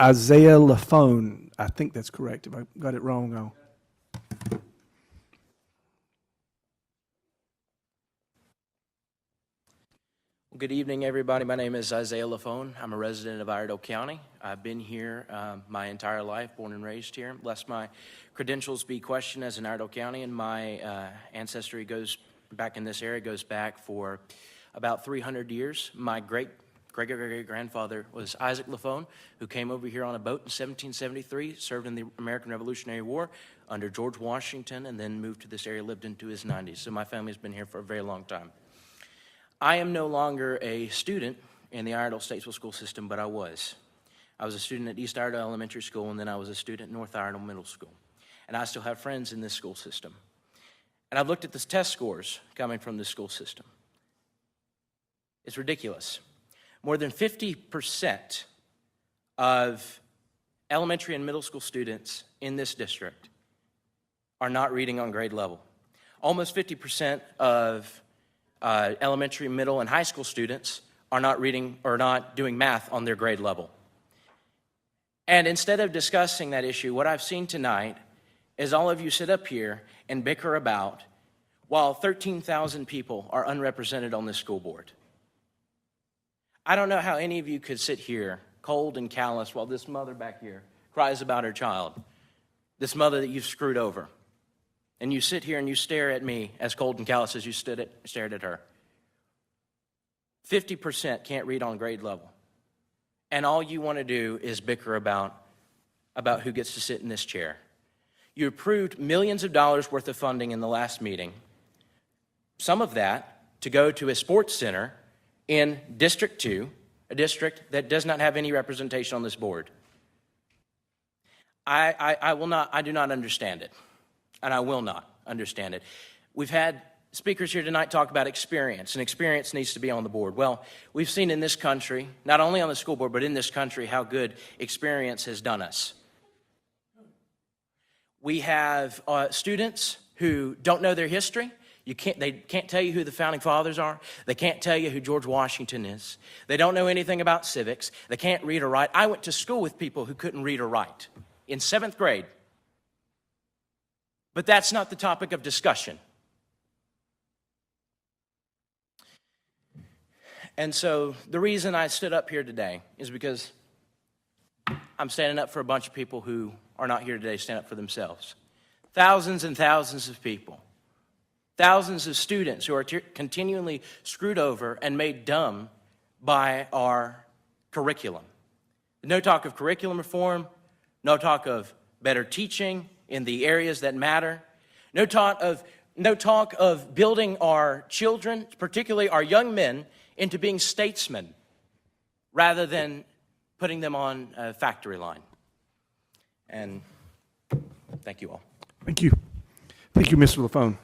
Isaiah Lafone. I think that's correct. If I got it wrong, I'll. Good evening, everybody. My name is Isaiah Lafone. I'm a resident of Iredell County. I've been here my entire life, born and raised here. Lest my credentials be questioned as in Iredell County, and my ancestry goes back in this area, goes back for about 300 years. My great-great-great-grandfather was Isaac Lafone, who came over here on a boat in 1773, served in the American Revolutionary War under George Washington, and then moved to this area, lived into his 90s. So my family's been here for a very long time. I am no longer a student in the Iredell Statesville school system, but I was. I was a student at East Iredell Elementary School, and then I was a student at North Iredell Middle School. And I still have friends in this school system. And I've looked at the test scores coming from this school system. It's ridiculous. More than 50% of elementary and middle school students in this district are not reading on grade level. Almost 50% of elementary, middle, and high school students are not reading or not doing math on their grade level. And instead of discussing that issue, what I've seen tonight is all of you sit up here and bicker about while 13,000 people are unrepresented on this school board. I don't know how any of you could sit here cold and callous while this mother back here cries about her child, this mother that you've screwed over. And you sit here and you stare at me as cold and callous as you stared at her. 50% can't read on grade level. And all you want to do is bicker about who gets to sit in this chair. You approved millions of dollars worth of funding in the last meeting. Some of that to go to a sports center in District 2, a district that does not have any representation on this board. I do not understand it. And I will not understand it. We've had speakers here tonight talk about experience, and experience needs to be on the board. Well, we've seen in this country, not only on the school board, but in this country, how good experience has done us. We have students who don't know their history. They can't tell you who the founding fathers are. They can't tell you who George Washington is. They don't know anything about civics. They can't read or write. I went to school with people who couldn't read or write in 7th grade. But that's not the topic of discussion. And so the reason I stood up here today is because I'm standing up for a bunch of people who are not here today to stand up for themselves. Thousands and thousands of people. Thousands of students who are continually screwed over and made dumb by our curriculum. No talk of curriculum reform, no talk of better teaching in the areas that matter. No talk of building our children, particularly our young men, into being statesmen rather than putting them on a factory line. And thank you all. Thank you. Thank you, Mr. Lafone.